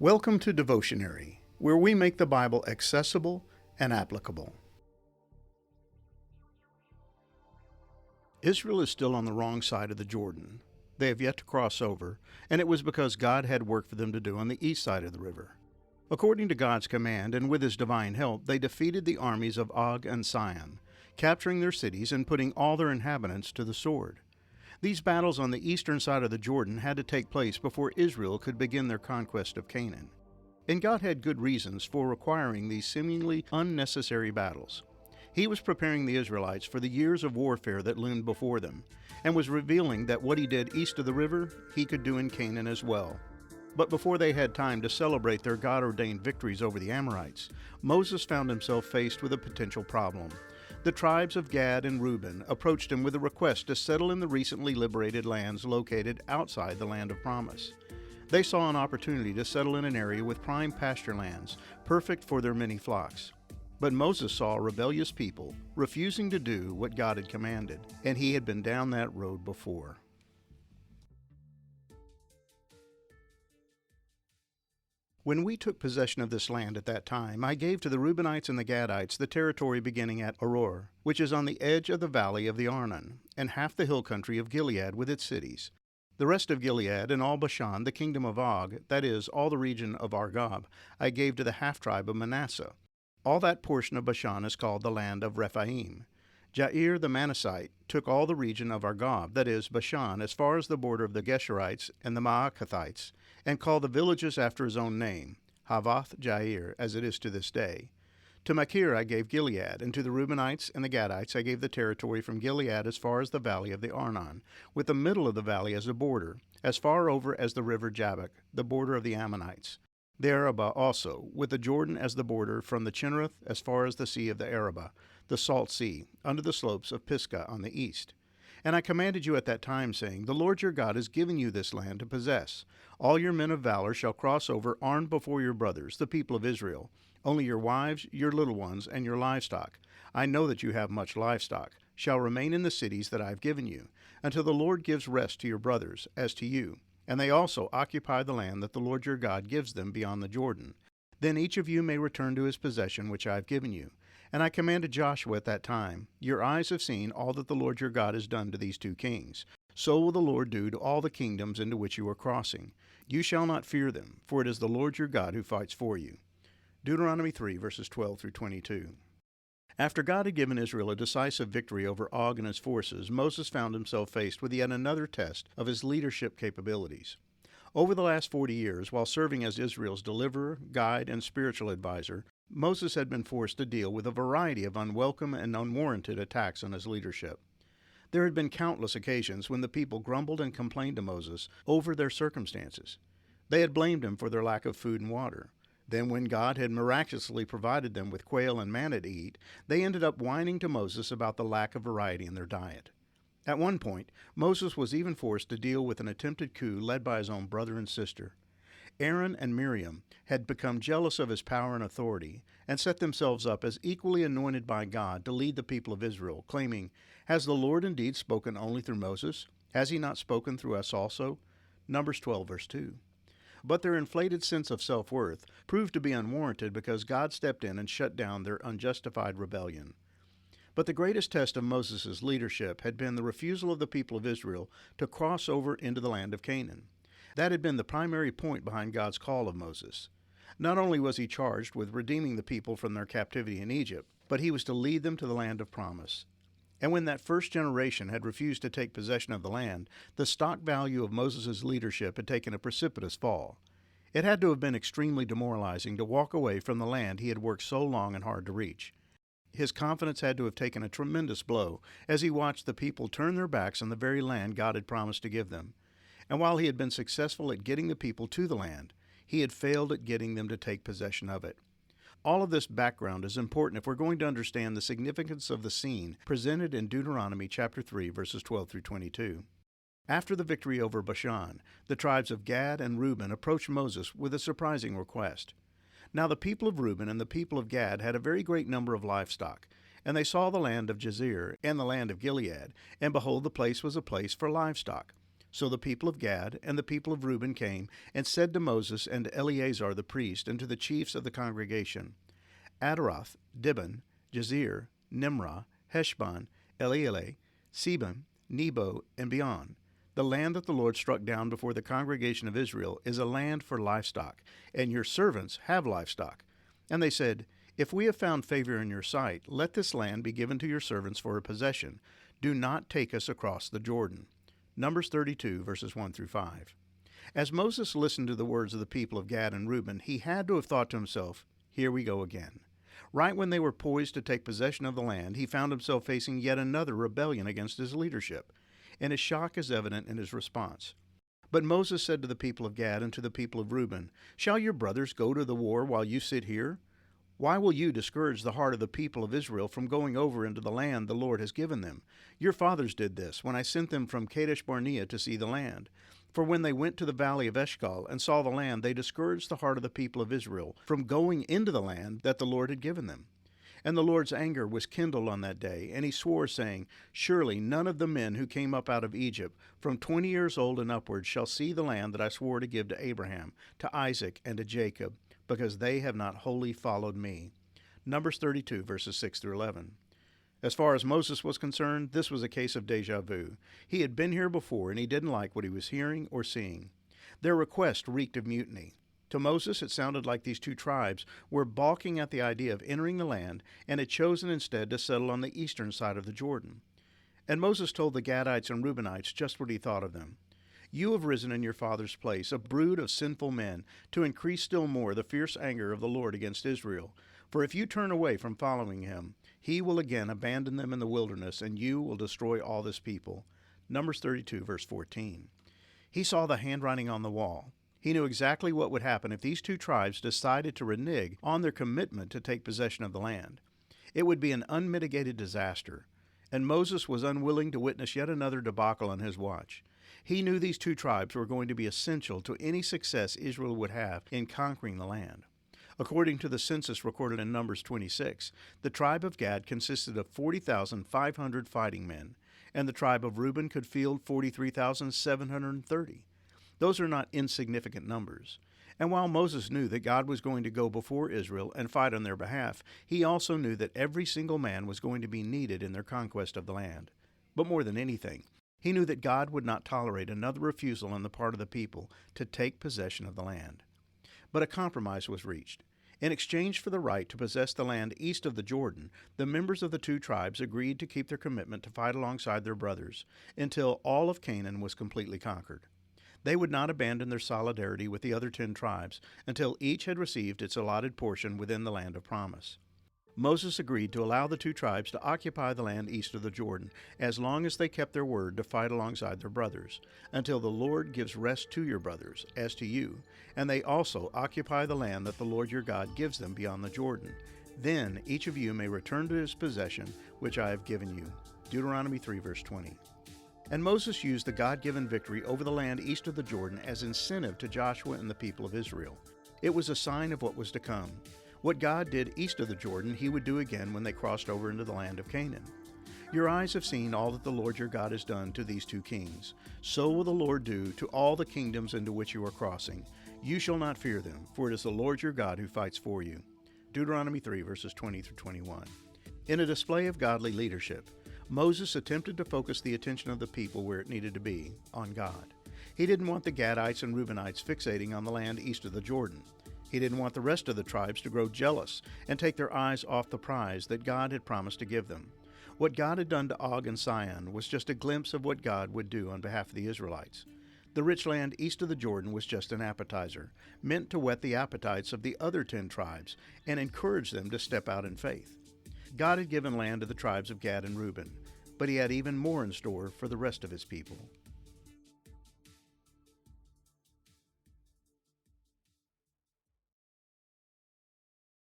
Welcome to Devotionary, where we make the Bible accessible and applicable. Israel is still on the wrong side of the Jordan. They have yet to cross over, and it was because God had work for them to do on the east side of the river. According to God's command and with His divine help, they defeated the armies of Og and Sihon, capturing their cities and putting all their inhabitants to the sword. These battles on the eastern side of the Jordan had to take place before Israel could begin their conquest of Canaan. And God had good reasons for requiring these seemingly unnecessary battles. He was preparing the Israelites for the years of warfare that loomed before them, and was revealing that what He did east of the river, He could do in Canaan as well. But before they had time to celebrate their God-ordained victories over the Amorites, Moses found himself faced with a potential problem. The tribes of Gad and Reuben approached him with a request to settle in the recently liberated lands located outside the land of promise. They saw an opportunity to settle in an area with prime pasture lands, perfect for their many flocks. But Moses saw a rebellious people refusing to do what God had commanded, and he had been down that road before. When we took possession of this land at that time, I gave to the Reubenites and the Gadites the territory beginning at Aroer, which is on the edge of the valley of the Arnon, and half the hill country of Gilead with its cities. The rest of Gilead and all Bashan, the kingdom of Og, that is, all the region of Argob, I gave to the half-tribe of Manasseh. All that portion of Bashan is called the land of Rephaim. Jair the Manassite took all the region of Argob, that is, Bashan, as far as the border of the Geshurites and the Maacathites, and called the villages after his own name, Havoth Jair, as it is to this day. To Machir I gave Gilead, and to the Reubenites and the Gadites I gave the territory from Gilead as far as the valley of the Arnon, with the middle of the valley as a border, as far over as the river Jabbok, the border of the Ammonites. The Arabah also, with the Jordan as the border from the Chinnereth as far as the sea of the Arabah, the salt sea, under the slopes of Pisgah on the east. And I commanded you at that time, saying, The Lord your God is giving you this land to possess. All your men of valor shall cross over armed before your brothers, the people of Israel. Only your wives, your little ones, and your livestock, I know that you have much livestock, shall remain in the cities that I have given you, until the Lord gives rest to your brothers, as to you. And they also occupy the land that the Lord your God gives them beyond the Jordan. Then each of you may return to his possession which I have given you. And I commanded Joshua at that time, Your eyes have seen all that the Lord your God has done to these two kings. So will the Lord do to all the kingdoms into which you are crossing. You shall not fear them, for it is the Lord your God who fights for you. Deuteronomy 3, verses 12 through 22. After God had given Israel a decisive victory over Og and his forces, Moses found himself faced with yet another test of his leadership capabilities. Over the last 40 years, while serving as Israel's deliverer, guide, and spiritual advisor, Moses had been forced to deal with a variety of unwelcome and unwarranted attacks on his leadership. There had been countless occasions when the people grumbled and complained to Moses over their circumstances. They had blamed him for their lack of food and water. Then when God had miraculously provided them with quail and manna to eat, they ended up whining to Moses about the lack of variety in their diet. At one point, Moses was even forced to deal with an attempted coup led by his own brother and sister. Aaron and Miriam had become jealous of his power and authority and set themselves up as equally anointed by God to lead the people of Israel, claiming, Has the Lord indeed spoken only through Moses? Has he not spoken through us also? Numbers 12, verse 2. But their inflated sense of self-worth proved to be unwarranted because God stepped in and shut down their unjustified rebellion. But the greatest test of Moses' leadership had been the refusal of the people of Israel to cross over into the land of Canaan. That had been the primary point behind God's call of Moses. Not only was he charged with redeeming the people from their captivity in Egypt, but he was to lead them to the land of promise. And when that first generation had refused to take possession of the land, the stock value of Moses' leadership had taken a precipitous fall. It had to have been extremely demoralizing to walk away from the land he had worked so long and hard to reach. His confidence had to have taken a tremendous blow as he watched the people turn their backs on the very land God had promised to give them. And while he had been successful at getting the people to the land, he had failed at getting them to take possession of it. All of this background is important if we're going to understand the significance of the scene presented in Deuteronomy chapter 3, verses 12 through 22. After the victory over Bashan, the tribes of Gad and Reuben approached Moses with a surprising request. Now the people of Reuben and the people of Gad had a very great number of livestock, and they saw the land of Jazer and the land of Gilead, and behold, the place was a place for livestock. So the people of Gad and the people of Reuben came and said to Moses and to Eleazar the priest and to the chiefs of the congregation, Adaroth, Dibon, Jazer, Nimrah, Heshbon, Elealeh, Sebam, Nebo, and beyond. The land that the Lord struck down before the congregation of Israel is a land for livestock, and your servants have livestock. And they said, If we have found favor in your sight, let this land be given to your servants for a possession. Do not take us across the Jordan. Numbers 32, verses 1 through 5. As Moses listened to the words of the people of Gad and Reuben, he had to have thought to himself, Here we go again. Right when they were poised to take possession of the land, he found himself facing yet another rebellion against his leadership, and his shock is evident in his response. But Moses said to the people of Gad and to the people of Reuben, Shall your brothers go to the war while you sit here? Why will you discourage the heart of the people of Israel from going over into the land the Lord has given them? Your fathers did this when I sent them from Kadesh Barnea to see the land. For when they went to the valley of Eshcol and saw the land, they discouraged the heart of the people of Israel from going into the land that the Lord had given them. And the Lord's anger was kindled on that day, and he swore, saying, Surely none of the men who came up out of Egypt, from 20 years old and upward, shall see the land that I swore to give to Abraham, to Isaac, and to Jacob, because they have not wholly followed me. Numbers 32, verses 6 through 11. As far as Moses was concerned, this was a case of deja vu. He had been here before, and he didn't like what he was hearing or seeing. Their request reeked of mutiny. To Moses, it sounded like these two tribes were balking at the idea of entering the land and had chosen instead to settle on the eastern side of the Jordan. And Moses told the Gadites and Reubenites just what he thought of them. You have risen in your father's place, a brood of sinful men, to increase still more the fierce anger of the Lord against Israel. For if you turn away from following him, he will again abandon them in the wilderness, and you will destroy all this people. Numbers 32, verse 14. He saw the handwriting on the wall. He knew exactly what would happen if these two tribes decided to renege on their commitment to take possession of the land. It would be an unmitigated disaster, and Moses was unwilling to witness yet another debacle on his watch. He knew these two tribes were going to be essential to any success Israel would have in conquering the land. According to the census recorded in Numbers 26, the tribe of Gad consisted of 40,500 fighting men, and the tribe of Reuben could field 43,730. Those are not insignificant numbers. And while Moses knew that God was going to go before Israel and fight on their behalf, he also knew that every single man was going to be needed in their conquest of the land. But more than anything, he knew that God would not tolerate another refusal on the part of the people to take possession of the land. But a compromise was reached. In exchange for the right to possess the land east of the Jordan, the members of the two tribes agreed to keep their commitment to fight alongside their brothers until all of Canaan was completely conquered. They would not abandon their solidarity with the other 10 tribes until each had received its allotted portion within the land of promise. Moses agreed to allow the two tribes to occupy the land east of the Jordan as long as they kept their word to fight alongside their brothers, until the Lord gives rest to your brothers, as to you, and they also occupy the land that the Lord your God gives them beyond the Jordan. Then each of you may return to his possession, which I have given you. Deuteronomy 3, verse 20. And Moses used the God-given victory over the land east of the Jordan as incentive to Joshua and the people of Israel. It was a sign of what was to come. What God did east of the Jordan, he would do again when they crossed over into the land of Canaan. Your eyes have seen all that the Lord your God has done to these two kings. So will the Lord do to all the kingdoms into which you are crossing. You shall not fear them, for it is the Lord your God who fights for you. Deuteronomy 3, verses 20 through 21. In a display of godly leadership, Moses attempted to focus the attention of the people where it needed to be, on God. He didn't want the Gadites and Reubenites fixating on the land east of the Jordan. He didn't want the rest of the tribes to grow jealous and take their eyes off the prize that God had promised to give them. What God had done to Og and Sihon was just a glimpse of what God would do on behalf of the Israelites. The rich land east of the Jordan was just an appetizer, meant to whet the appetites of the other 10 tribes and encourage them to step out in faith. God had given land to the tribes of Gad and Reuben, but he had even more in store for the rest of his people.